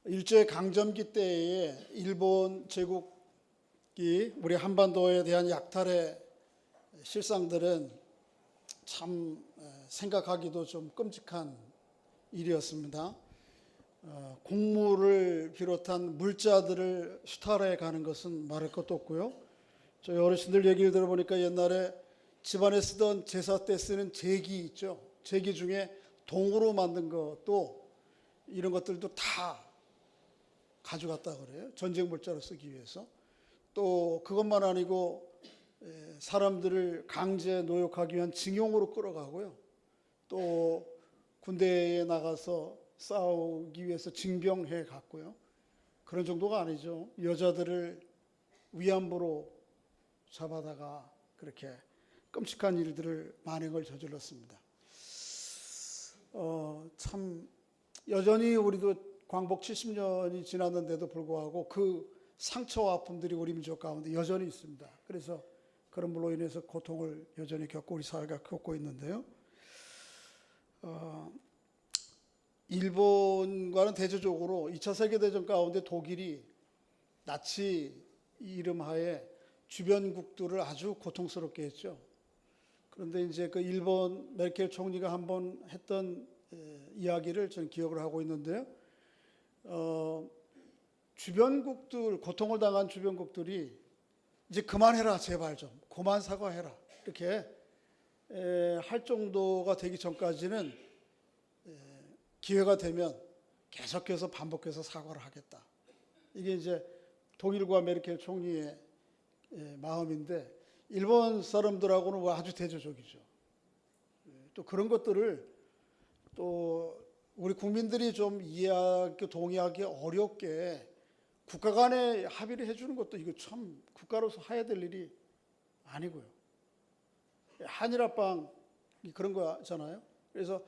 일제 강점기 때에 일본 제국이 우리 한반도에 대한 약탈의 실상들은 참 생각하기도 좀 끔찍한 일이었습니다. 곡물을 비롯한 물자들을 수탈해 가는 것은 말할 것도 없고요. 저희 어르신들 얘기를 들어보니까 옛날에 집안에 쓰던 제사 때 쓰는 제기 있죠. 제기 중에 동으로 만든 것도 이런 것들도 다 가져갔다 그래요. 전쟁 물자로 쓰기 위해서. 또 그것만 아니고 사람들을 강제 노역하기 위한 징용으로 끌어가고요. 또 군대에 나가서 싸우기 위해서 징병해 갔고요. 그런 정도가 아니죠. 여자들을 위안부로 잡아다가 그렇게 끔찍한 일들을 만행을 저질렀습니다. 참 여전히 우리도 광복 70년이 지났는데도 불구하고 그 상처와 아픔들이 우리 민족 가운데 여전히 있습니다. 그래서 그런 걸로 인해서 고통을 여전히 겪고 우리 사회가 겪고 있는데요. 일본과는 대조적으로 2차 세계대전 가운데 독일이 나치 이름하에 주변국들을 아주 고통스럽게 했죠. 그런데 이제 그 일본 메르켈 총리가 한번 했던 이야기를 저는 기억을 하고 있는데요. 주변국들, 고통을 당한 주변국들이 이제 그만해라, 제발 좀 그만 사과해라, 이렇게 할 정도가 되기 전까지는 기회가 되면 계속해서 반복해서 사과를 하겠다. 이게 이제 독일과 메르켈 총리의 마음인데 일본 사람들하고는 아주 대조적이죠. 또 그런 것들을 또 우리 국민들이 좀 이해하기, 동의하기 어렵게 국가 간에 합의를 해주는 것도 이거 참 국가로서 해야 될 일이 아니고요. 한일합방이 그런 거잖아요. 그래서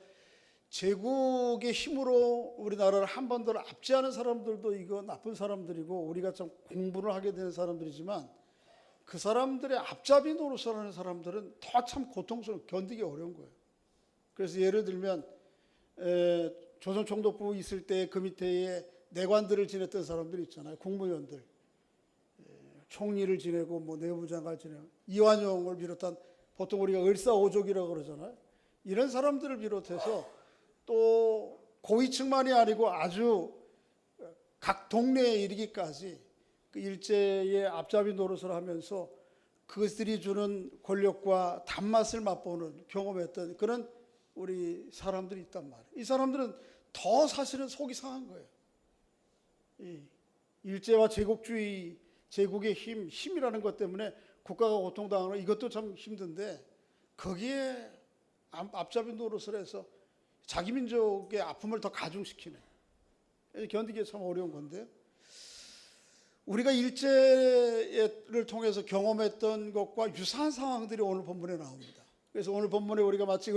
제국의 힘으로 우리나라를 한반도를 압제하는 사람들도 이거 나쁜 사람들이고 우리가 좀 공부를 하게 되는 사람들이지만 그 사람들의 앞잡이 노릇을 하는 사람들은 더 참 고통스러워 견디기 어려운 거예요. 그래서 예를 들면 조선 총독부 있을 때 그 밑에 내관들을 지냈던 사람들 있잖아요. 국무위원들, 총리를 지내고 뭐 내무장관을 지내고 이완용을 비롯한 보통 우리가 을사오족이라고 그러잖아요. 이런 사람들을 비롯해서 또 고위층만이 아니고 아주 각 동네에 이르기까지 그 일제의 앞잡이 노릇을 하면서 그것들이 주는 권력과 단맛을 맛보는 경험했던 그런 우리 사람들이 있단 말이에요. 이 사람들은 더 사실은 속이 상한 거예요. 이 일제와 제국주의, 제국의 힘이라는 것 때문에 국가가 고통당하는 이것도 참 힘든데 거기에 앞잡이 노릇을 해서 자기 민족의 아픔을 더 가중시키는, 견디기 참 어려운 건데요. 우리가 일제를 통해서 경험했던 것과 유사한 상황들이 오늘 본문에 나옵니다. 그래서 오늘 본문에 우리가 마치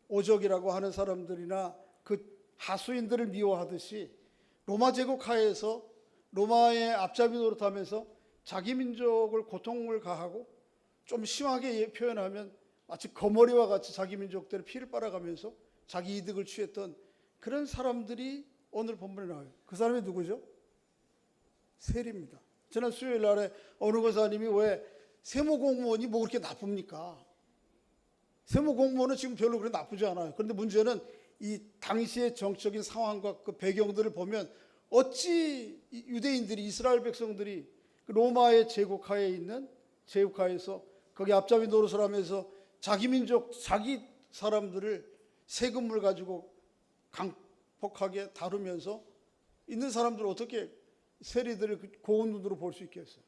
을사오적이라고 하는 사람들이나 그 하수인들을 미워하듯이 로마 제국 하에서 로마의 앞잡이 노릇하면서 자기 민족을 고통을 가하고 좀 심하게 표현하면 마치 거머리와 같이 자기 민족들의 피를 빨아가면서 자기 이득을 취했던 그런 사람들이 오늘 본문에 나와요. 그 사람이 누구죠? 세리입니다. 지난 수요일 날에 어느 권사님이 왜 세무공무원이 뭐 그렇게 나쁩니까? 세무공무원은 지금 별로 그렇게 나쁘지 않아요. 그런데 문제는 이 당시의 정치적인 상황과 그 배경들을 보면 어찌 유대인들이, 이스라엘 백성들이 로마의 제국하에 있는 제국하에서 거기 앞잡이 노릇을 하면서 자기 민족, 자기 사람들을 세금을 가지고 강폭하게 다루면서 있는 사람들을 어떻게 세리들을 고운 눈으로 볼 수 있겠어요?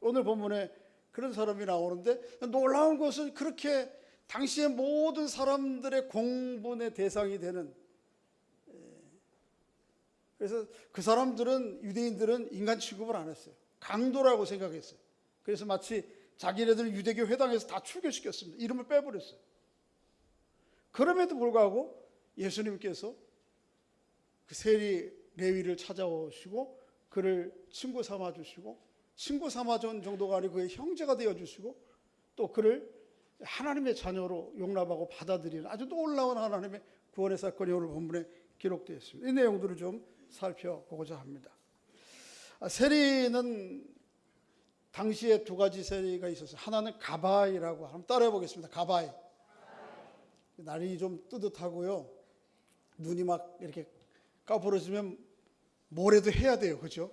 오늘 본문에 그런 사람이 나오는데 놀라운 것은 그렇게 당시의 모든 사람들의 공분의 대상이 되는, 그래서 그 사람들은, 유대인들은 인간 취급을 안 했어요. 강도라고 생각했어요. 그래서 마치 자기네들 유대교 회당에서 다 출교시켰습니다. 이름을 빼버렸어요. 그럼에도 불구하고 예수님께서 그 세리 레위를 찾아오시고 그를 친구 삼아주시고, 친구 삼아준 정도가 아니고 그의 형제가 되어주시고, 또 그를 하나님의 자녀로 용납하고 받아들이는 아주 놀라운 하나님의 구원의 사건이 오늘 본문에 기록되어 있습니다. 이 내용들을 좀 살펴보고자 합니다. 세리는 당시에 두 가지 세리가 있었어요. 하나는 가바이라고, 한번 따라해 보겠습니다. 가바이. 날이 좀 뜨뜻하고요. 눈이 막 이렇게 까부러지면 뭐래도 해야 돼요. 그죠?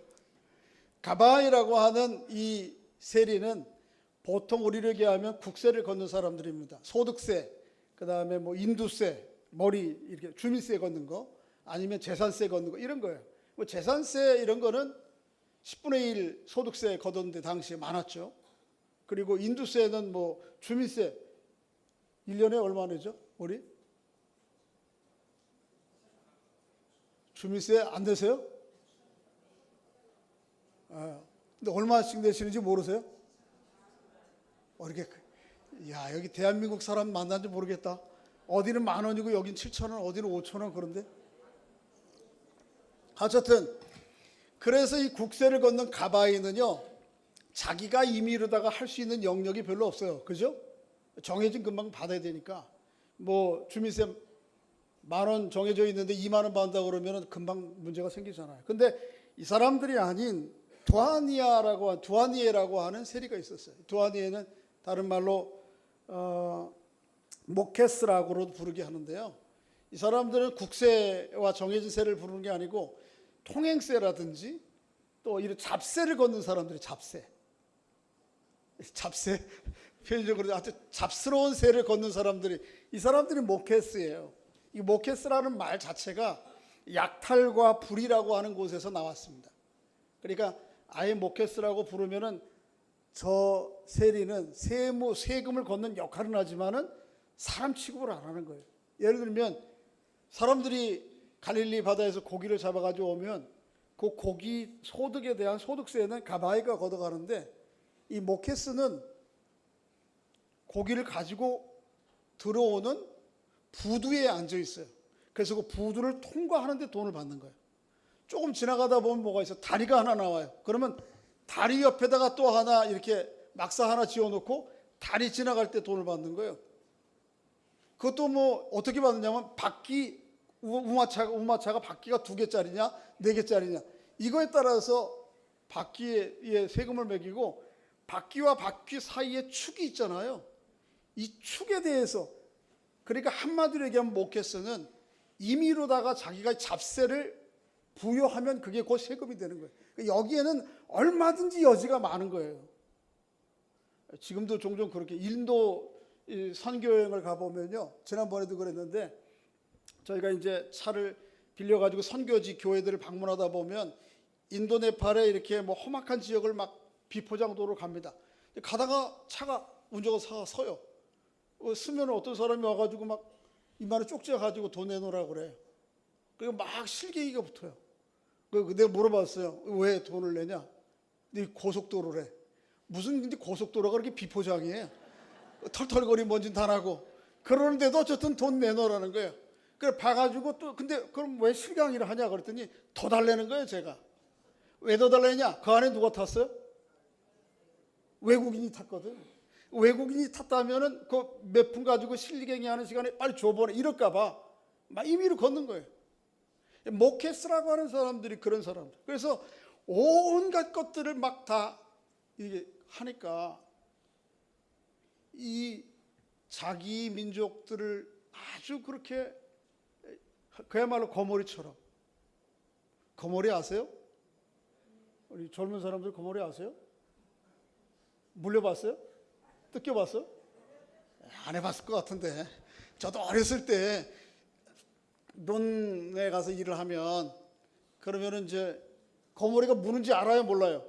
가바이라고 하는 이 세리는 보통 우리를 얘기하면 국세를 걷는 사람들입니다. 소득세, 그 다음에 뭐 인두세, 머리 이렇게 주민세 걷는 거, 아니면 재산세 걷는 거 이런 거예요. 뭐 재산세 이런 거는 10분의 1 소득세 걷었는데 당시에 많았죠. 그리고 인두세는 뭐 주민세 1년에 얼마 내죠? 우리? 주민세 안 내세요? 근데 얼마씩 내시는지 모르세요? 이렇게, 야, 여기 대한민국 사람 만난지 모르겠다. 어디는 10,000원이고 여긴 7,000원, 어디는 5,000원 그런데. 어쨌든 그래서 이 국세를 걷는 가바이는요, 자기가 임의로다가 할 수 있는 영역이 별로 없어요. 그죠? 정해진 금방 받아야 되니까. 뭐 주민세 10,000원 정해져 있는데 20,000원 받는다 그러면 금방 문제가 생기잖아요. 근데 이 사람들이 아닌 두아니에라고 하는 세리가 있었어요. 두아니에는 다른 말로 모케스라고도 부르게 하는데요. 이 사람들은 국세와 정해진 세를 부르는 게 아니고 통행세라든지 또 이런 잡세를 걷는 사람들이 잡세 표현적으로 아주 잡스러운 세를 걷는 사람들이, 이 사람들이 모케스예요. 이 모케스라는 말 자체가 약탈과 불이라고 하는 곳에서 나왔습니다. 그러니까 아예 모케스라고 부르면은 저 세리는 세금을 걷는 역할은 하지만은 사람 취급을 안 하는 거예요. 예를 들면 사람들이 갈릴리 바다에서 고기를 잡아가지고 오면 그 고기 소득에 대한 소득세는 가바이가 걷어가는데, 이 모케스는 고기를 가지고 들어오는 부두에 앉아 있어요. 그래서 그 부두를 통과하는데 돈을 받는 거예요. 조금 지나가다 보면 뭐가 있어? 다리가 하나 나와요. 그러면 다리 옆에다가 또 하나 이렇게 막사 하나 지어놓고 다리 지나갈 때 돈을 받는 거예요. 그것도 뭐 어떻게 받느냐면 바퀴, 우마차가 바퀴가 2개짜리냐 4개짜리냐 이거에 따라서 바퀴에 세금을 매기고, 바퀴와 바퀴 사이에 축이 있잖아요. 이 축에 대해서, 그러니까 한마디로 얘기하면 모케스는 임의로다가 자기가 잡세를 부여하면 그게 곧 세금이 되는 거예요. 여기에는 얼마든지 여지가 많은 거예요. 지금도 종종 그렇게 인도 선교여행을 가보면요, 지난번에도 그랬는데 저희가 이제 차를 빌려가지고 선교지 교회들을 방문하다 보면 인도 네팔에 이렇게 뭐 험악한 지역을 막 비포장도로 갑니다. 가다가 차가 운전사가 서요. 쓰면 어떤 사람이 와가지고 막 이만한 쪽지가 가지고 돈 내놓으라고 그래요. 그리고 막 실갱이가 붙어요. 내가 물어봤어요. 왜 돈을 내냐? 근데 고속도로래. 무슨 근데 고속도로가 그렇게 비포장이에요? 털털거리 먼지는 다 나고. 그러는데도 어쨌든 돈 내놓으라는 거예요. 그래 봐가지고 또 근데 그럼 왜 실강이를 하냐 그랬더니 더 달래는 거예요. 제가 왜 더 달래냐? 그 안에 누가 탔어요? 외국인이 탔거든. 외국인이 탔다면은 그 몇 분 가지고 실갱이 하는 시간에 빨리 줘보내 이럴까봐 막 임의로 걷는 거예요. 모케스라고 하는 사람들이 그런 사람들. 그래서 온갖 것들을 막 다 이게 하니까 이 자기 민족들을 아주 그렇게 그야말로 거머리처럼. 거머리 아세요? 우리 젊은 사람들 거머리 아세요? 물려봤어요? 뜯겨봤어요? 안 해봤을 것 같은데. 저도 어렸을 때 논에 가서 일을 하면 그러면은 이제 거머리가 무는지 알아요, 몰라요?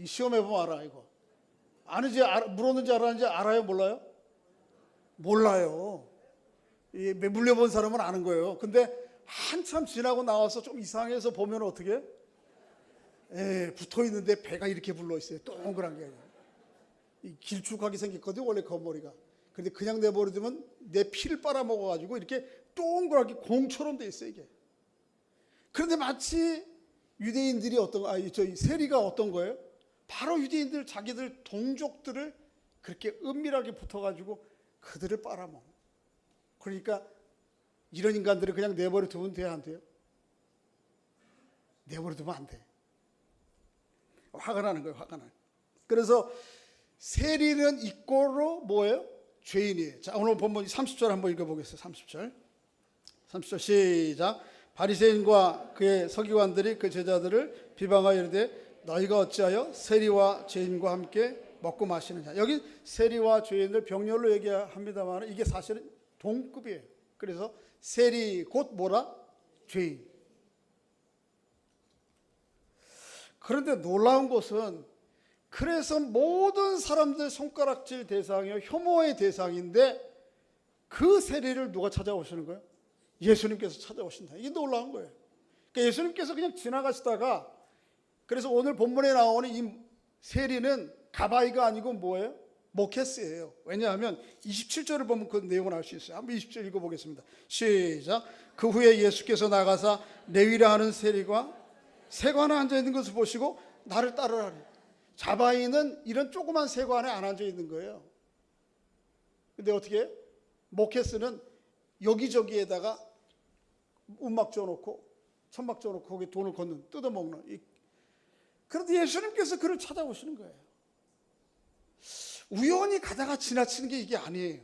시험해 보면 알아 이거. 아는지 물었는지 알았는지 알아요, 몰라요? 몰라요. 물려본 사람은 아는 거예요. 근데 한참 지나고 나와서 좀 이상해서 보면 어떻게? 붙어 있는데 배가 이렇게 불러 있어요. 동그란 게. 길쭉하게 생겼거든요, 원래 거머리가. 근데 그냥 내버려두면 내 피를 빨아먹어가지고 이렇게 동그랗게 공처럼 돼 있어요, 이게. 그런데 마치 유대인들이 세리가 어떤 거예요? 바로 유대인들 자기들 동족들을 그렇게 은밀하게 붙어가지고 그들을 빨아먹는. 그러니까 이런 인간들을 그냥 내버려 두면 돼야 안 돼요? 내버려 두면 안 돼. 화가 나는 거예요. 화가 나요. 그래서 세리는 이꼴로 뭐예요? 죄인이에요. 자, 오늘 본문 30절 한번 읽어보겠어요. 30절 시작. 바리새인과 그의 서기관들이 그 제자들을 비방하여 이르되 너희가 어찌하여 세리와 죄인과 함께 먹고 마시느냐. 여기 세리와 죄인을 병렬로 얘기합니다만 이게 사실은 동급이에요. 그래서 세리 곧 뭐라? 죄인. 그런데 놀라운 것은 그래서 모든 사람들 손가락질 대상이요 혐오의 대상인데 그 세리를 누가 찾아오시는 거예요? 예수님께서 찾아오신다. 이게 놀라운 거예요. 그러니까 예수님께서 그냥 지나가시다가 그래서 오늘 본문에 나오는 이 세리는 가바이가 아니고 뭐예요? 모케스예요. 왜냐하면 27절을 보면 그 내용을 알 수 있어요. 한번 20절 읽어보겠습니다. 시작. 그 후에 예수께서 나가사 레위라 하는 세리가 세관에 앉아있는 것을 보시고 나를 따르라니. 가바이는 이런 조그만 세관에 안 앉아있는 거예요. 근데 어떻게 해요? 모케스는 여기저기에다가 움막 줘놓고 천막 줘놓고 거기 돈을 걷는 뜯어먹는. 그런데 예수님께서 그를 찾아오시는 거예요. 우연히 가다가 지나치는 게 이게 아니에요.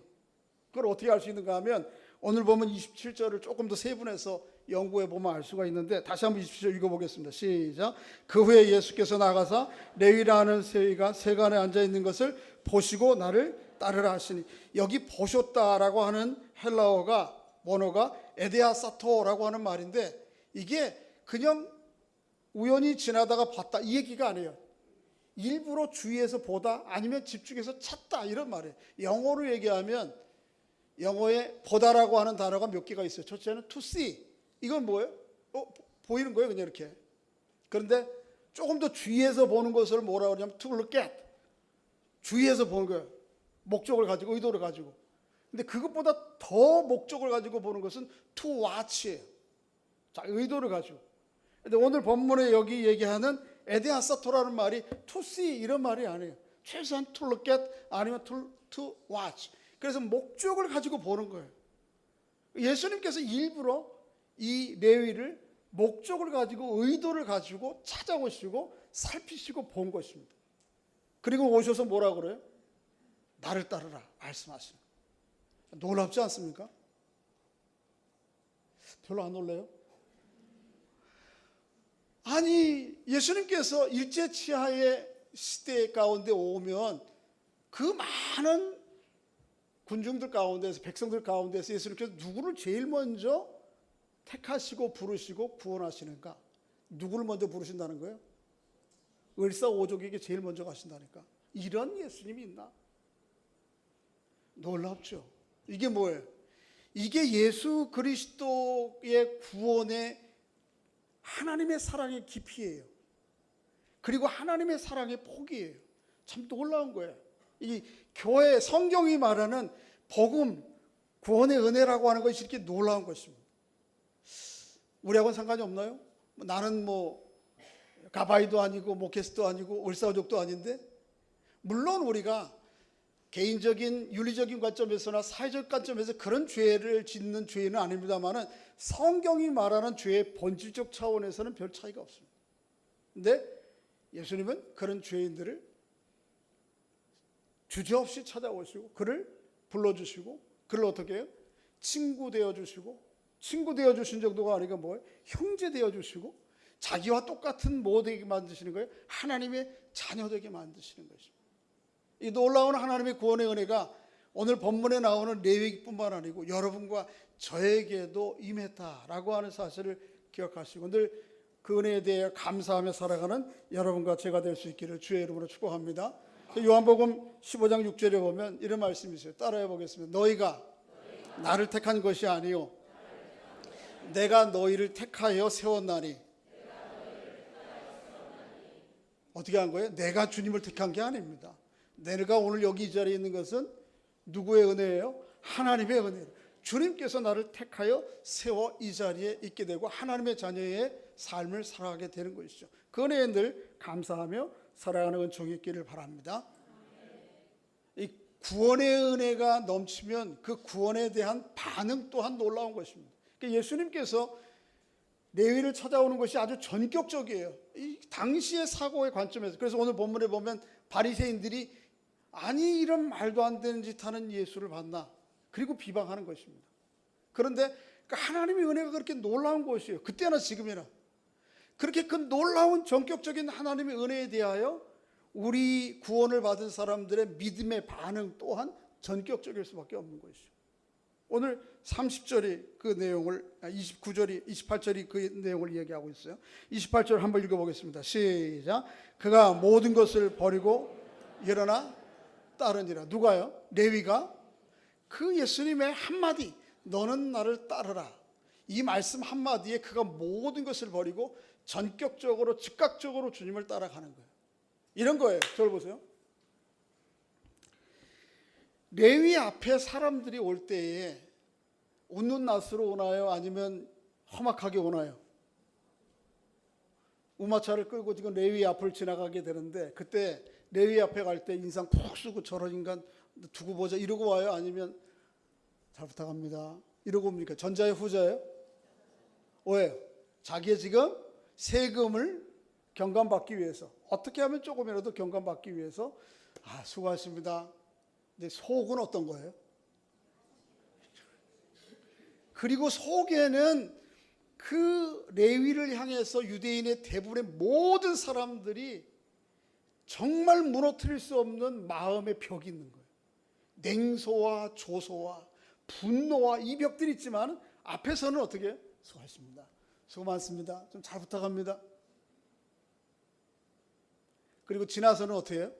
그걸 어떻게 알 수 있는가 하면 오늘 보면 27절을 조금 더 세분해서 연구해 보면 알 수가 있는데 다시 한번 27절 읽어보겠습니다. 시작. 그 후에 예수께서 나가사 레위라 하는 세리가 세간에 앉아있는 것을 보시고 나를 따르라 하시니 여기 보셨다라고 하는 헬라어가 원어가 에데아사토라고 하는 말인데 이게 그냥 우연히 지나다가 봤다 이 얘기가 아니에요. 일부러 주위에서 보다 아니면 집중해서 찾다 이런 말이에요. 영어로 얘기하면 영어에 보다라고 하는 단어가 몇 개가 있어요. 첫째는 to see. 이건 뭐예요? 보이는 거예요. 그냥 이렇게. 그런데 조금 더 주위에서 보는 것을 뭐라고 하냐면 to look at. 주위에서 보는 거예요. 목적을 가지고 의도를 가지고. 근데 그것보다 더 목적을 가지고 보는 것은 to watch예요. 자, 의도를 가지고. 근데 오늘 본문에 여기 얘기하는 에데아사토라는 말이 to see 이런 말이 아니에요. 최소한 to look at 아니면 to watch. 그래서 목적을 가지고 보는 거예요. 예수님께서 일부러 이 레위를 목적을 가지고 의도를 가지고 찾아오시고 살피시고 본 것입니다. 그리고 오셔서 뭐라고 그래요? 나를 따르라 말씀하시는 거예요. 놀랍지 않습니까? 별로 안 놀래요? 아니 예수님께서 일제치하의 시대 가운데 오면 그 많은 군중들 가운데서 백성들 가운데서 예수님께서 누구를 제일 먼저 택하시고 부르시고 구원하시는가? 누구를 먼저 부르신다는 거예요? 을사오족에게 제일 먼저 가신다니까. 이런 예수님이 있나? 놀랍죠. 이게 뭐예요? 이게 예수 그리스도의 구원의 하나님의 사랑의 깊이예요. 그리고 하나님의 사랑의 폭이에요. 참 놀라운 거예요. 이 교회 성경이 말하는 복음, 구원의 은혜라고 하는 것이 이렇게 놀라운 것입니다. 우리하고는 상관이 없나요? 나는 뭐 가바이도 아니고 모케스도 아니고 을사오족도 아닌데 물론 우리가 개인적인 윤리적인 관점에서나 사회적 관점에서 그런 죄를 짓는 죄는 아닙니다만은 성경이 말하는 죄의 본질적 차원에서는 별 차이가 없습니다. 근데 예수님은 그런 죄인들을 주저없이 찾아오시고 그를 불러주시고 그를 어떻게 해요? 친구 되어주시고 친구 되어주신 정도가 아니라 뭐예요? 형제 되어주시고 자기와 똑같은 뭐 되게 만드시는 거예요? 하나님의 자녀 되게 만드시는 것입니다. 이 놀라운 하나님의 구원의 은혜가 오늘 본문에 나오는 레위기뿐만 아니고 여러분과 저에게도 임했다라고 하는 사실을 기억하시고 늘 그 은혜에 대해 감사하며 살아가는 여러분과 제가 될 수 있기를 주의 이름으로 축복합니다. 요한복음 15장 6절에 보면 이런 말씀이 있어요. 따라해 보겠습니다. 너희가 나를 택한 것이 아니요 내가 너희를 택하여 세웠나니. 어떻게 한 거예요? 내가 주님을 택한 게 아닙니다. 내가 오늘 여기 이 자리에 있는 것은 누구의 은혜예요? 하나님의 은혜예요. 주님께서 나를 택하여 세워 이 자리에 있게 되고 하나님의 자녀의 삶을 살아가게 되는 것이죠. 그 은혜에 늘 감사하며 살아가는 은총이 있기를 바랍니다. 이 구원의 은혜가 넘치면 그 구원에 대한 반응 또한 놀라운 것입니다. 그러니까 예수님께서 레위를 찾아오는 것이 아주 전격적이에요. 이 당시의 사고의 관점에서. 그래서 오늘 본문에 보면 바리새인들이 아니 이런 말도 안 되는 짓 하는 예수를 봤나, 그리고 비방하는 것입니다. 그런데 하나님의 은혜가 그렇게 놀라운 것이에요. 그때나 지금이나 그렇게 그 놀라운 전격적인 하나님의 은혜에 대하여 우리 구원을 받은 사람들의 믿음의 반응 또한 전격적일 수밖에 없는 것이죠. 오늘 30절이 그 내용을, 29절이 28절이 그 내용을 얘기하고 있어요. 28절 한번 읽어보겠습니다. 시작. 그가 모든 것을 버리고 일어나 따르니라. 누가요? 레위가 그 예수님의 한마디, 너는 나를 따르라, 이 말씀 한마디에 그가 모든 것을 버리고 전격적으로 즉각적으로 주님을 따라가는 거예요. 이런 거예요. 저를 보세요. 레위 앞에 사람들이 올 때에 웃는 낯으로 오나요? 아니면 험악하게 오나요? 우마차를 끌고 지금 레위 앞을 지나가게 되는데, 그때 레위 앞에 갈 때 인상 푹 쓰고 저런 인간 두고 보자 이러고 와요? 아니면 잘 부탁합니다 이러고 옵니까? 전자예요, 후자예요? 왜요? 자기의 지금 세금을 경감받기 위해서, 어떻게 하면 조금이라도 경감받기 위해서 수고하십니다. 근데 속은 어떤 거예요? 그리고 속에는 그 레위를 향해서 유대인의 대부분의 모든 사람들이 정말 무너뜨릴 수 없는 마음의 벽이 있는 거예요. 냉소와 조소와 분노와 이 벽들이 있지만 앞에서는 어떻게 해요? 수고하십니다, 수고 많습니다, 좀 잘 부탁합니다. 그리고 지나서는 어떻게 해요?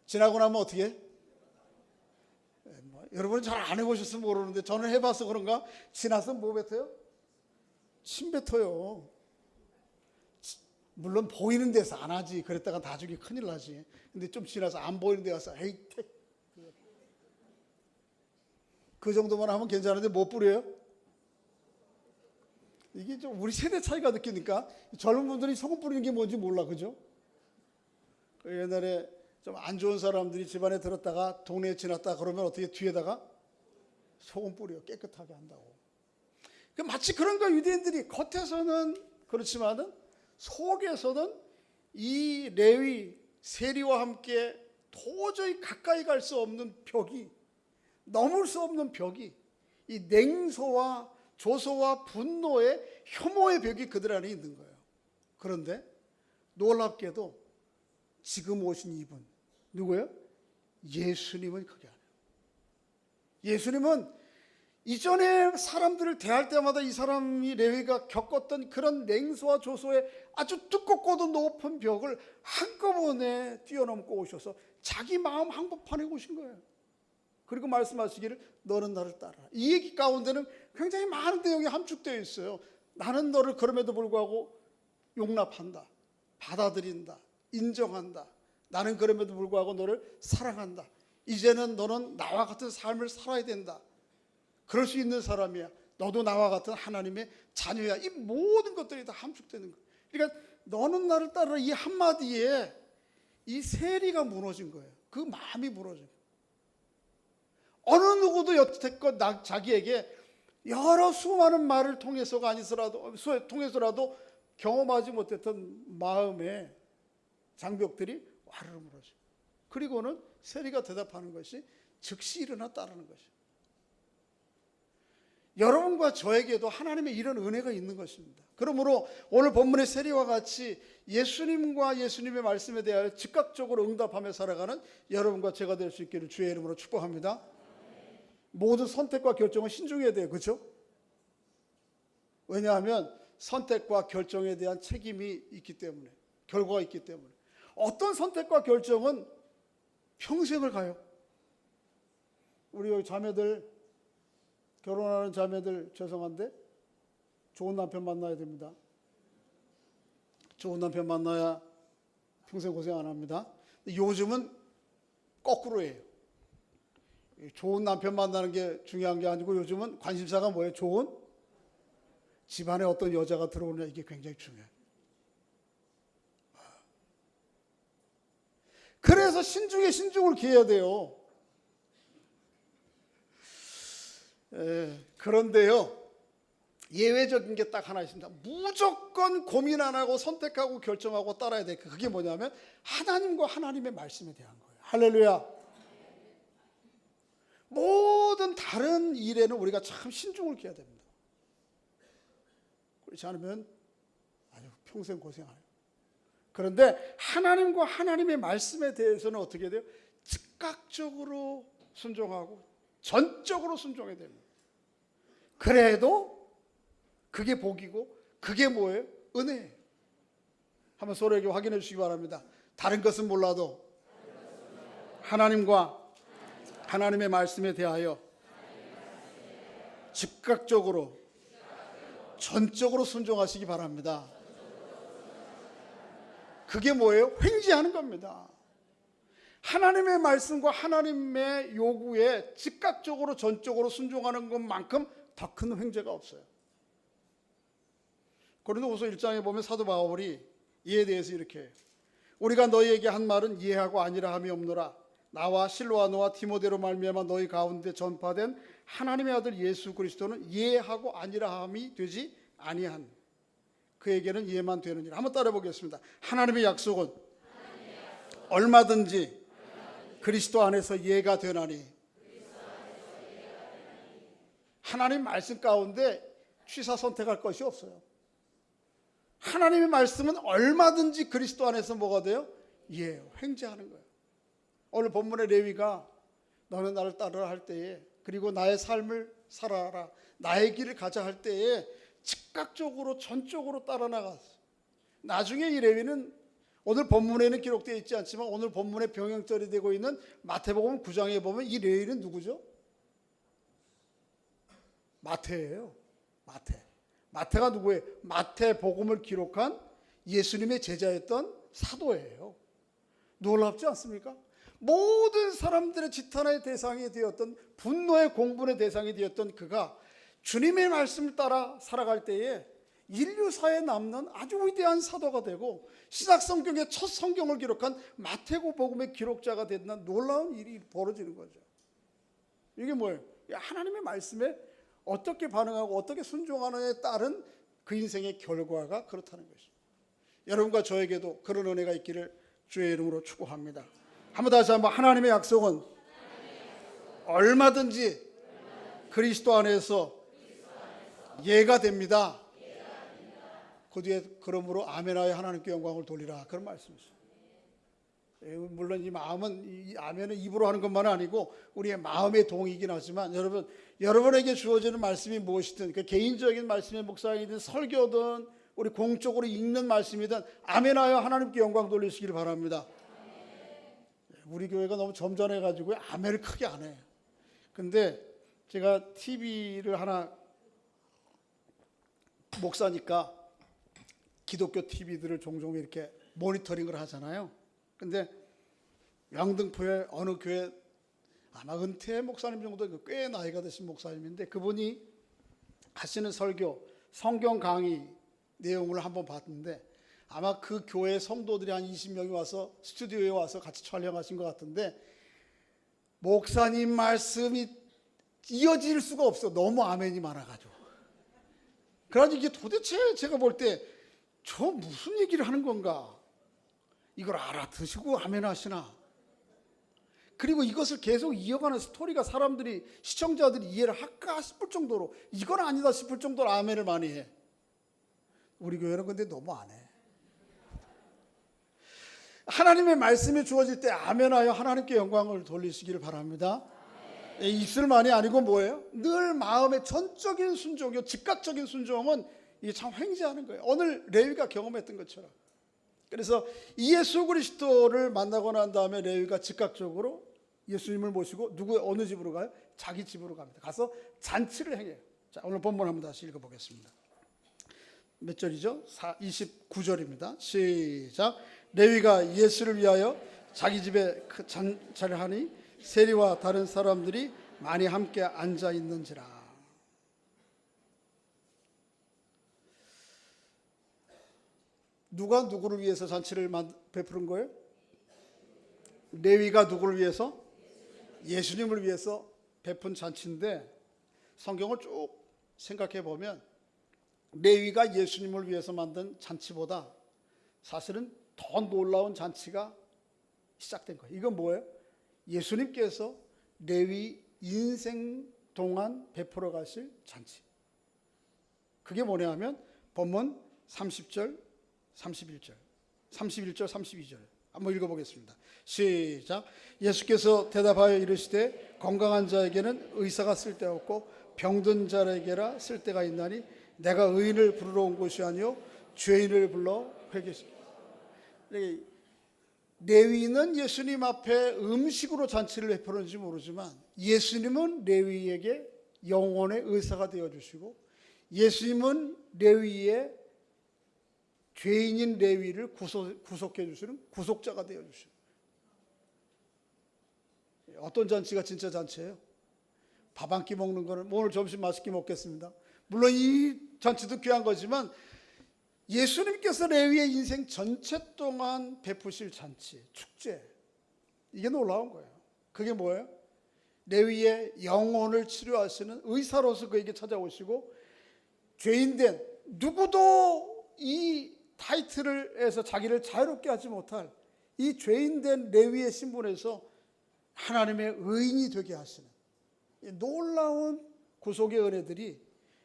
지나고 나면 어떻게 해요? 여러분은 잘 안 해보셨으면 모르는데 저는 해봐서 그런가? 지나서 뭐 뱉어요? 침 뱉어요. 물론 보이는 데서 안 하지. 그랬다가 나중에 큰일 나지. 근데 좀 지나서 안 보이는 데 가서 에이, 그 정도만 하면 괜찮은데 못 부려요? 이게 좀 우리 세대 차이가 느끼니까 젊은 분들이 소금 뿌리는 게 뭔지 몰라, 그죠? 옛날에 좀 안 좋은 사람들이 집안에 들었다가 동네에 지났다 그러면 어떻게 뒤에다가 소금 뿌려 깨끗하게 한다고. 마치 그런 거, 유대인들이 겉에서는 그렇지만은 속에서는 이 레위 세리와 함께 도저히 가까이 갈 수 없는 벽이, 넘을 수 없는 벽이, 이 냉소와 조소와 분노의 혐오의 벽이 그들 안에 있는 거예요. 그런데 놀랍게도 지금 오신 이분 누구예요? 예수님은 그게 아니에요. 예수님은 이전에 사람들을 대할 때마다 이 사람이 레위가 겪었던 그런 냉소와 조소의 아주 두껍고도 높은 벽을 한꺼번에 뛰어넘고 오셔서 자기 마음 한복판에 오신 거예요. 그리고 말씀하시기를 너는 나를 따르라. 이 얘기 가운데는 굉장히 많은 내용이 함축되어 있어요. 나는 너를 그럼에도 불구하고 용납한다, 받아들인다, 인정한다. 나는 그럼에도 불구하고 너를 사랑한다. 이제는 너는 나와 같은 삶을 살아야 된다. 그럴 수 있는 사람이야. 너도 나와 같은 하나님의 자녀야. 이 모든 것들이 다 함축되는 거예요. 그러니까 너는 나를 따르라, 이 한마디에 이 세리가 무너진 거예요. 그 마음이 무너진 거예요. 어느 누구도 여태껏 자기에게 여러 수많은 말을 통해서가 통해서라도 경험하지 못했던 마음의 장벽들이 와르르 무너져. 그리고는 세리가 대답하는 것이 즉시 일어나 따르는 것이에요. 여러분과 저에게도 하나님의 이런 은혜가 있는 것입니다. 그러므로 오늘 본문의 세리와 같이 예수님과 예수님의 말씀에 대하여 즉각적으로 응답하며 살아가는 여러분과 제가 될 수 있기를 주의 이름으로 축복합니다. 모든 선택과 결정은 신중해야 돼요. 그렇죠? 왜냐하면 선택과 결정에 대한 책임이 있기 때문에, 결과가 있기 때문에. 어떤 선택과 결정은 평생을 가요. 우리 여기 자매들, 결혼하는 자매들 죄송한데 좋은 남편 만나야 됩니다. 좋은 남편 만나야 평생 고생 안 합니다. 요즘은 거꾸로예요. 좋은 남편 만나는 게 중요한 게 아니고 요즘은 관심사가 뭐예요? 좋은 집안에 어떤 여자가 들어오느냐, 이게 굉장히 중요해요. 그래서 신중에 신중을 기해야 돼요. 그런데요, 예외적인 게 딱 하나 있습니다. 무조건 고민 안 하고 선택하고 결정하고 따라야 돼. 그게 뭐냐면 하나님과 하나님의 말씀에 대한 거예요. 할렐루야. 모든 다른 일에는 우리가 참 신중을 기해야 됩니다. 그렇지 않으면 아주 평생 고생해요. 그런데 하나님과 하나님의 말씀에 대해서는 어떻게 돼요? 즉각적으로 순종하고 전적으로 순종해야 됩니다. 그래도 그게 복이고 그게 뭐예요? 은혜예요. 한번 서로에게 확인해 주시기 바랍니다. 다른 것은 몰라도 하나님과 하나님의 말씀에 대하여 즉각적으로 전적으로 순종하시기 바랍니다. 그게 뭐예요? 횡재하는 겁니다. 하나님의 말씀과 하나님의 요구에 즉각적으로 전적으로 순종하는 것만큼 더 큰 횡재가 없어요. 고린도후서 1장에 보면 사도 바울이 이에 대해서 이렇게 해요. 우리가 너희에게 한 말은 이해하고 아니라 함이 없노라. 나와 실로아노와 디모데로 말미암아 너희 가운데 전파된 하나님의 아들 예수 그리스도는 이해하고 아니라 함이 되지 아니한 그에게는 이해만 되느니라. 한번 따라 보겠습니다. 하나님의 약속은 얼마든지 그리스도 안에서 이해가 되나니. 하나님 말씀 가운데 취사 선택할 것이 없어요. 하나님의 말씀은 얼마든지 그리스도 안에서 뭐가 돼요? 이해해요. 횡재하는 거예요. 오늘 본문의 레위가 너는 나를 따르라 할 때에, 그리고 나의 삶을 살아라, 나의 길을 가자 할 때에 즉각적으로 전적으로 따라 나갔어요. 나중에 이 레위는 오늘 본문에는 기록되어 있지 않지만 오늘 본문에 병행절이 되고 있는 마태복음 9장에 보면 이 레위는 누구죠? 마태예요. 마태가 누구예요? 마태복음을 기록한 예수님의 제자였던 사도예요. 놀랍지 않습니까? 모든 사람들의 지탄의 대상이 되었던, 분노의 공분의 대상이 되었던 그가 주님의 말씀을 따라 살아갈 때에 인류사에 남는 아주 위대한 사도가 되고 신약성경의 첫 성경을 기록한 마태복음의 기록자가 되는 놀라운 일이 벌어지는 거죠. 이게 뭐예요? 하나님의 말씀에 어떻게 반응하고 어떻게 순종하느냐에 따른 그 인생의 결과가 그렇다는 것이죠. 여러분과 저에게도 그런 은혜가 있기를 주의 이름으로 축복합니다. 다시 한번 하나님의 약속은 얼마든지 그리스도 안에서 예가 됩니다. 그 뒤에 그러므로 아멘하여 하나님께 영광을 돌리라, 그런 말씀이죠. 물론 이 마음은, 이 아멘은 입으로 하는 것만은 아니고 우리의 마음의 동의이긴 하지만 여러분에게 주어지는 말씀이 무엇이든, 그 개인적인 말씀의 묵상이든 설교든 우리 공적으로 읽는 말씀이든 아멘하여 하나님께 영광 돌리시기를 바랍니다. 우리 교회가 너무 점잖해가지고 아멘을 크게 안 해요. 근데 제가 TV를 하나, 목사니까 기독교 TV들을 종종 이렇게 모니터링을 하잖아요. 근데 양등포의 어느 교회, 아마 은퇴 목사님 정도, 꽤 나이가 드신 목사님인데 그분이 하시는 설교, 성경 강의 내용을 한번 봤는데 아마 그 교회 성도들이 한 20명이 와서 스튜디오에 와서 같이 촬영하신 것 같은데, 목사님 말씀이 이어질 수가 없어. 너무 아멘이 많아가지고. 그래가지고 이게 도대체 제가 볼 때 저 무슨 얘기를 하는 건가? 이걸 알아듣시고 아멘 하시나? 그리고 이것을 계속 이어가는 스토리가 사람들이, 시청자들이 이해를 할까 싶을 정도로, 이건 아니다 싶을 정도로 아멘을 많이 해. 우리 교회는 근데 너무 안 해. 하나님의 말씀이 주어질 때 아멘하여 하나님께 영광을 돌리시기를 바랍니다. 입술만이 아니고 뭐예요? 늘 마음의 전적인 순종이요, 즉각적인 순종은 이게 참 횡재하는 거예요. 오늘 레위가 경험했던 것처럼. 그래서 예수 그리스도를 만나고 난 다음에 레위가 즉각적으로 예수님을 모시고 어느 집으로 가요? 자기 집으로 갑니다. 가서 잔치를 행해요. 자, 오늘 본문 한번 다시 읽어보겠습니다. 몇 절이죠? 29절입니다. 시작. 레위가 예수를 위하여 자기 집에 그 잔치를 하니 세리와 다른 사람들이 많이 함께 앉아 있는지라. 누가 누구를 위해서 잔치를 베푸는 거예요? 레위가 누구를 위해서? 예수님을 위해서 베푼 잔치인데 성경을 쭉 생각해 보면 레위가 예수님을 위해서 만든 잔치보다 사실은 더 놀라운 잔치가 시작된 거예요. 이건 뭐예요? 예수님께서 레위 인생 동안 베풀어 가실 잔치. 그게 뭐냐 하면 본문 30절, 31절, 31절, 32절 한번 읽어보겠습니다. 시작. 예수께서 대답하여 이르시되 건강한 자에게는 의사가 쓸데없고 병든 자에게라 쓸데가 있나니 내가 의인을 부르러 온 것이 아니요 죄인을 불러 회개시키라. 레위는 예수님 앞에 음식으로 잔치를 베푸는지 모르지만 예수님은 레위에게 영혼의 의사가 되어주시고 예수님은 레위의 죄인인 레위를 구속해 주시는 구속자가 되어주시는. 어떤 잔치가 진짜 잔치예요? 밥 한 끼 먹는 거는 오늘 점심 맛있게 먹겠습니다. 물론 이 잔치도 귀한 거지만 예수님께서 레위의 인생 전체 동안 베푸실 잔치, 축제, 이게 놀라운 거예요. 그게 뭐예요? 레위의 영혼을 치료하시는 의사로서 그에게 찾아오시고 죄인된 누구도 이 타이틀을 해서 자기를 자유롭게 하지 못할 이 죄인된 레위의 신분에서 하나님의 의인이 되게 하시는 놀라운 구속의 은혜들이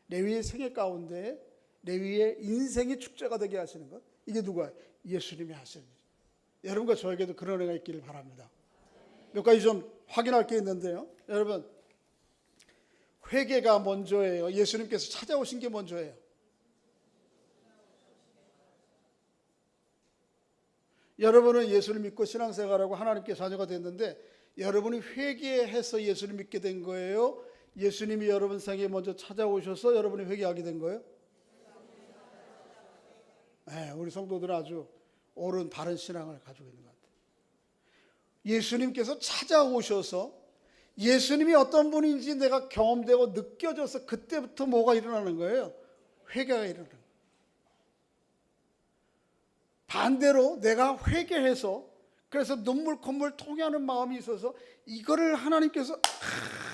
레위의 생애 가운데 레위의 인생의 축제가 되게 하시는 것, 이게 누가? 예수님이 하시는 일. 여러분과 저에게도 그런 은혜가 있기를 바랍니다. 몇 가지 좀 확인할 게 있는데요. 여러분, 회개가 먼저예요? 예수님께서 찾아오신 게 먼저예요? 여러분은 예수를 믿고 신앙생활하고 하나님께 자녀가 됐는데 여러분이 회개해서 예수를 믿게 된 거예요? 예수님이 여러분 생에 먼저 찾아오셔서 여러분이 회개하게 된 거예요? 네, 우리 성도들은 아주 옳은 바른 신앙을 가지고 있는 것 같아요. 예수님께서 찾아오셔서 예수님이 어떤 분인지 내가 경험되고 느껴져서 그때부터 뭐가 일어나는 거예요? 회개가 일어나는 거예요. 반대로 내가 회개해서 그래서 눈물 콧물 통해하는 마음이 있어서 이거를 하나님께서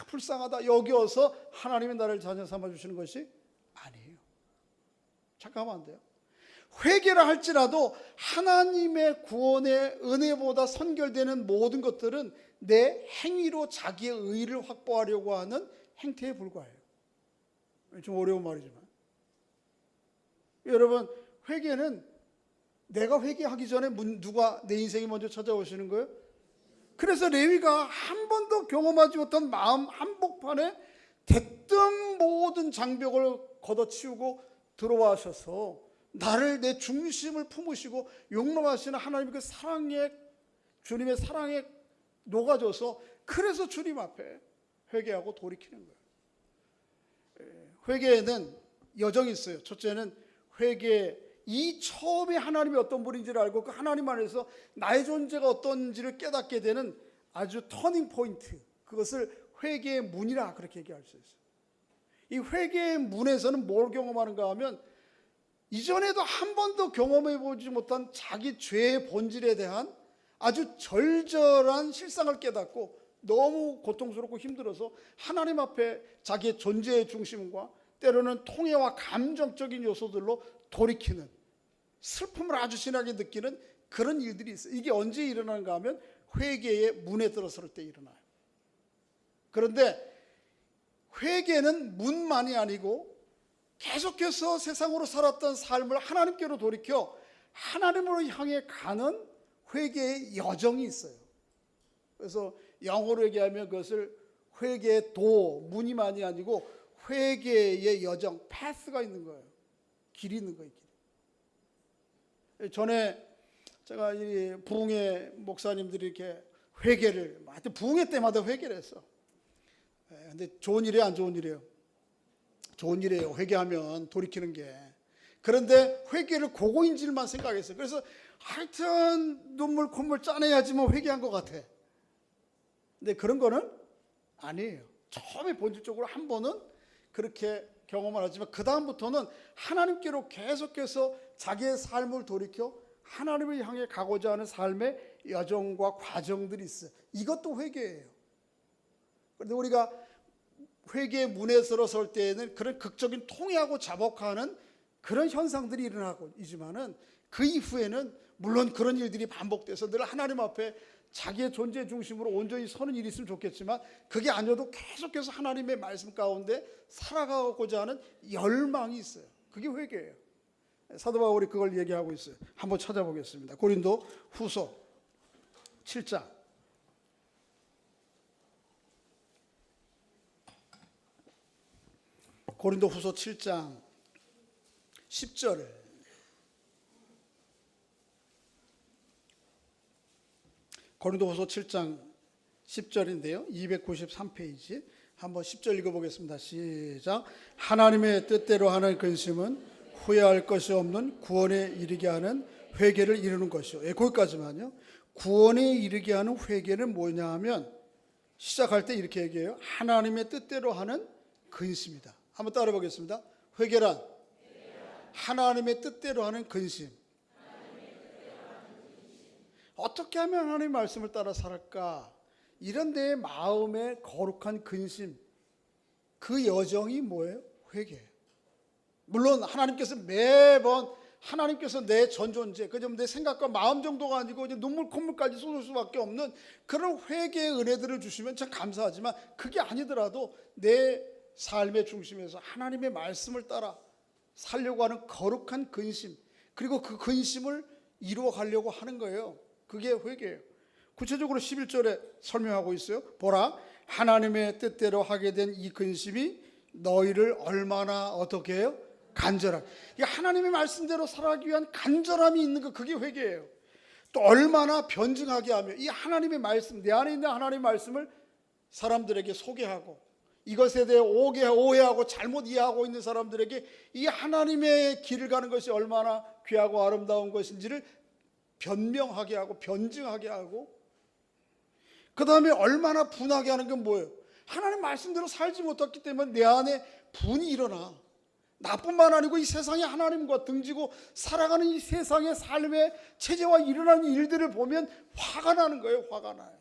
불쌍하다 여겨서 하나님이 나를 자녀 삼아주시는 것이 아니에요. 잠깐만 안 돼요. 회개를 할지라도 하나님의 구원의 은혜보다 선결되는 모든 것들은 내 행위로 자기의 의의를 확보하려고 하는 행태에 불과해요. 좀 어려운 말이지만 여러분, 회개는 내가 회개하기 전에 누가 내 인생에 먼저 찾아오시는 거예요? 그래서 레위가 한 번도 경험하지 못한 마음 한복판에 대뜸 모든 장벽을 걷어치우고 들어와셔서 나를 내 중심을 품으시고 용납하시는 하나님의 그 사랑에, 주님의 사랑에 녹아져서 그래서 주님 앞에 회개하고 돌이키는 거예요. 회개에는 여정이 있어요. 첫째는 회개, 이 처음에 하나님이 어떤 분인지를 알고 그 하나님 안에서 나의 존재가 어떤지를 깨닫게 되는 아주 터닝 포인트, 그것을 회개의 문이라 그렇게 얘기할 수 있어요. 이 회개의 문에서는 뭘 경험하는가 하면 이전에도 한 번도 경험해 보지 못한 자기 죄의 본질에 대한 아주 절절한 실상을 깨닫고 너무 고통스럽고 힘들어서 하나님 앞에 자기의 존재의 중심과 때로는 통해와 감정적인 요소들로 돌이키는, 슬픔을 아주 진하게 느끼는 그런 일들이 있어요. 이게 언제 일어나는가 하면 회개의 문에 들어설 때 일어나요. 그런데 회개는 문만이 아니고 계속해서 세상으로 살았던 삶을 하나님께로 돌이켜 하나님으로 향해 가는 회개의 여정이 있어요. 그래서 영어로 얘기하면 그것을 회개의 문이만이 아니고 회개의 여정, 패스가 있는 거예요. 길이 있는 거예요. 전에 제가 이 부흥회 목사님들이 이렇게 회개를, 하여튼 부흥회 때마다 회개를 했어. 근데 좋은 일이에요, 안 좋은 일이에요? 좋은 일이에요. 회개하면 돌이키는 게. 그런데 회개를 고고인질만 생각했어요. 그래서 하여튼 눈물 콧물 짜내야지만 회개한 것 같아. 근데 그런 거는 아니에요. 처음에 본질적으로 한 번은 그렇게 경험을 하지만 그 다음부터는 하나님께로 계속해서 자기의 삶을 돌이켜 하나님을 향해 가고자 하는 삶의 여정과 과정들이 있어요. 이것도 회개예요. 그런데 우리가 회개의 문에 들어설 때에는 그런 극적인 통회하고 자복하는 그런 현상들이 일어나고 있지만은 그 이후에는 물론 그런 일들이 반복돼서 늘 하나님 앞에 자기의 존재 중심으로 온전히 서는 일이 있으면 좋겠지만 그게 아니어도 계속해서 하나님의 말씀 가운데 살아가고자 하는 열망이 있어요. 그게 회개예요. 사도 바울이 그걸 얘기하고 있어요. 한번 찾아보겠습니다. 고린도 후서 7장 고린도 후서 7장 10절 고린도 후서 7장 10절인데요 293페이지 한번 10절 읽어보겠습니다. 시작. 하나님의 뜻대로 하는 근심은 후회할 것이 없는 구원에 이르게 하는 회개를 이루는 것이요. 거기까지만요. 구원에 이르게 하는 회개는 뭐냐 하면 시작할 때 이렇게 얘기해요. 하나님의 뜻대로 하는 근심이다. 한번 따라 보겠습니다. 회개란 하나님의 뜻대로 하는 근심. 어떻게 하면 하나님의 말씀을 따라 살을까? 이런 내 마음의 거룩한 근심, 그 여정이 뭐예요? 회개예요. 물론 하나님께서 매번 하나님께서 내 전존재, 그저 내 생각과 마음 정도가 아니고 이제 눈물 콧물까지 쏟을 수밖에 없는 그런 회개의 은혜들을 주시면 참 감사하지만 그게 아니더라도 내 삶의 중심에서 하나님의 말씀을 따라 살려고 하는 거룩한 근심, 그리고 그 근심을 이루어 가려고 하는 거예요. 그게 회개예요. 구체적으로 11절에 설명하고 있어요. 보라, 하나님의 뜻대로 하게 된 이 근심이 너희를 얼마나 어떻게 해요? 간절하게. 하나님의 말씀대로 살아가기 위한 간절함이 있는 거, 그게 회개예요. 또 얼마나 변증하게 하며 이 하나님의 말씀, 내 안에 있는 하나님의 말씀을 사람들에게 소개하고 이것에 대해 오해하고 잘못 이해하고 있는 사람들에게 이 하나님의 길을 가는 것이 얼마나 귀하고 아름다운 것인지를 변명하게 하고 변증하게 하고, 그 다음에 얼마나 분하게 하는 건 뭐예요? 하나님 말씀대로 살지 못했기 때문에 내 안에 분이 일어나. 나뿐만 아니고 이 세상에 하나님과 등지고 살아가는 이 세상의 삶의 체제와 일어나는 일들을 보면 화가 나는 거예요. 화가 나요.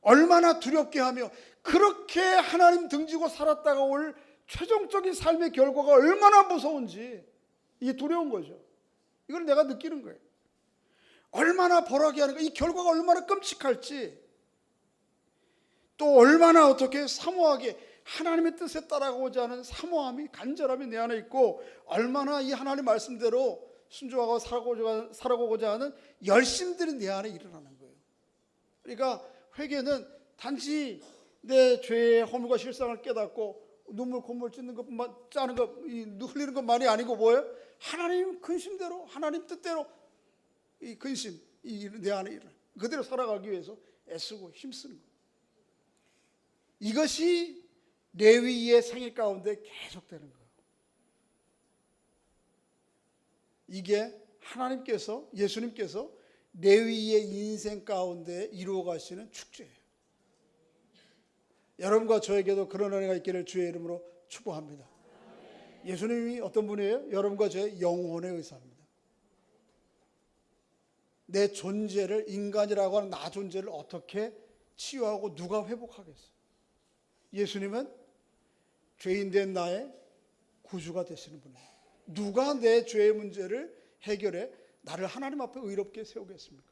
얼마나 두렵게 하며 그렇게 하나님 등지고 살았다가 올 최종적인 삶의 결과가 얼마나 무서운지 이게 두려운 거죠. 이걸 내가 느끼는 거예요. 얼마나 벌하게 하는가, 이 결과가 얼마나 끔찍할지, 또 얼마나 어떻게 사모하게 하나님의 뜻에 따라가고자 하는 사모함이, 간절함이 내 안에 있고, 얼마나 이 하나님 말씀대로 순종하고 살아가고자 하는 열심들이 내 안에 일어나는 거예요. 그러니까 회개는 단지 내 죄의 허물과 실상을 깨닫고 눈물 콧물 찢는 것뿐만, 짜는 것, 흘리는 것만이 아니고 뭐예요? 하나님 근심대로, 하나님 뜻대로 이 근심, 내 안에 일어나 그대로 살아가기 위해서 애쓰고 힘쓰는 거예요. 이것이 레위의 생애 가운데 계속되는 거예요. 이게 하나님께서, 예수님께서 레위의 인생 가운데 이루어 가시는 축제예요. 여러분과 저에게도 그런 은혜가 있기를 주의 이름으로 축복합니다. 예수님이 어떤 분이에요? 여러분과 저의 영혼의 의사입니다. 내 존재를, 인간이라고 하는 나 존재를 어떻게 치유하고 누가 회복하겠어요? 예수님은 죄인된 나의 구주가 되시는 분이에요. 누가 내 죄의 문제를 해결해 나를 하나님 앞에 의롭게 세우겠습니까?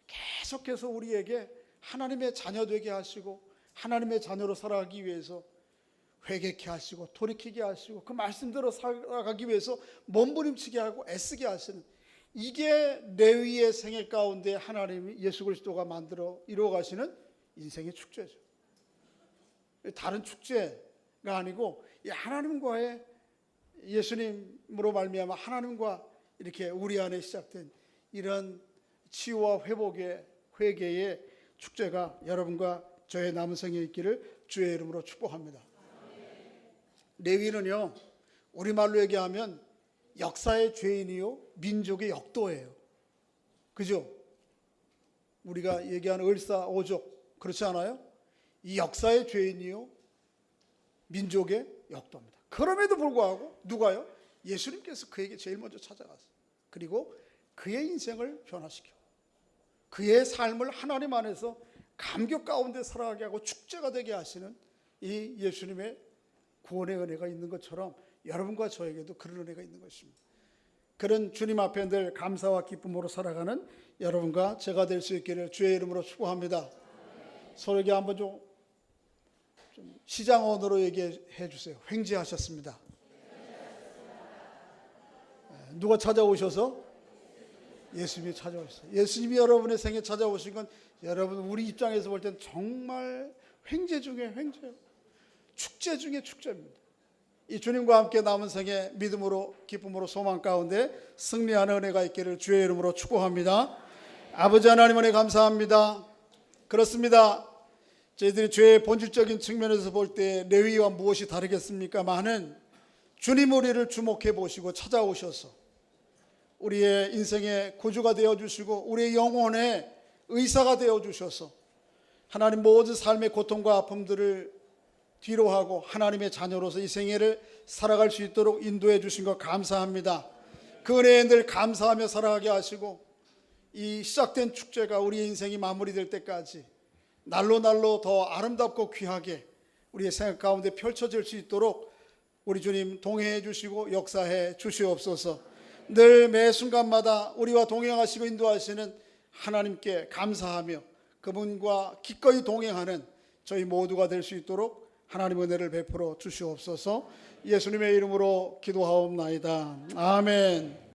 계속해서 우리에게 하나님의 자녀 되게 하시고 하나님의 자녀로 살아가기 위해서 회개케 하시고 돌이키게 하시고 그 말씀대로 살아가기 위해서 몸부림치게 하고 애쓰게 하시는, 이게 레위의 생애 가운데 하나님이, 예수 그리스도가 만들어 이루어 가시는 인생의 축제죠. 다른 축제가 아니고 이 하나님과의, 예수님으로 말미암아 하나님과 이렇게 우리 안에 시작된 이런 치유와 회복의, 회개의 축제가 여러분과 저의 남은 생에 있기를 주의 이름으로 축복합니다. 레위는요, 우리말로 얘기하면 역사의 죄인이요 민족의 역도예요. 그죠? 우리가 얘기하는 을사오족, 그렇지 않아요? 이 역사의 죄인이요 민족의 역도입니다. 그럼에도 불구하고 누가요? 예수님께서 그에게 제일 먼저 찾아갔어요. 그리고 그의 인생을 변화시켜 그의 삶을 하나님 안에서 감격 가운데 살아가게 하고 축제가 되게 하시는 이 예수님의 구원의 은혜가 있는 것처럼 여러분과 저에게도 그런 은혜가 있는 것입니다. 그런 주님 앞에 늘 감사와 기쁨으로 살아가는 여러분과 제가 될 수 있기를 주의 이름으로 축복합니다. 서로에게 한번 좀 시장언어로 얘기해 주세요. 횡재하셨습니다. 누가 찾아오셔서? 예수님이 찾아오셨어요. 예수님이 여러분의 생에 찾아오신 건 여러분 우리 입장에서 볼 땐 정말 횡재 중에 횡재예요. 축제 중에 축제입니다. 이 주님과 함께 남은 생에 믿음으로 기쁨으로 소망 가운데 승리하는 은혜가 있기를 주의 이름으로 축복합니다. 아버지 하나님 은혜 감사합니다. 그렇습니다. 저희들이 죄의 본질적인 측면에서 볼 때 레위와 무엇이 다르겠습니까? 많은 주님 우리를 주목해 보시고 찾아오셔서 우리의 인생의 구주가 되어주시고 우리의 영혼의 의사가 되어주셔서 하나님 모든 삶의 고통과 아픔들을 뒤로하고 하나님의 자녀로서 이 생애를 살아갈 수 있도록 인도해 주신 것 감사합니다. 그 은혜에 늘 감사하며 살아가게 하시고 이 시작된 축제가 우리의 인생이 마무리될 때까지 날로 날로 더 아름답고 귀하게 우리의 생각 가운데 펼쳐질 수 있도록 우리 주님 동행해 주시고 역사해 주시옵소서. 늘 매 순간마다 우리와 동행하시고 인도하시는 하나님께 감사하며 그분과 기꺼이 동행하는 저희 모두가 될 수 있도록 하나님 은혜를 베풀어 주시옵소서. 예수님의 이름으로 기도하옵나이다. 아멘.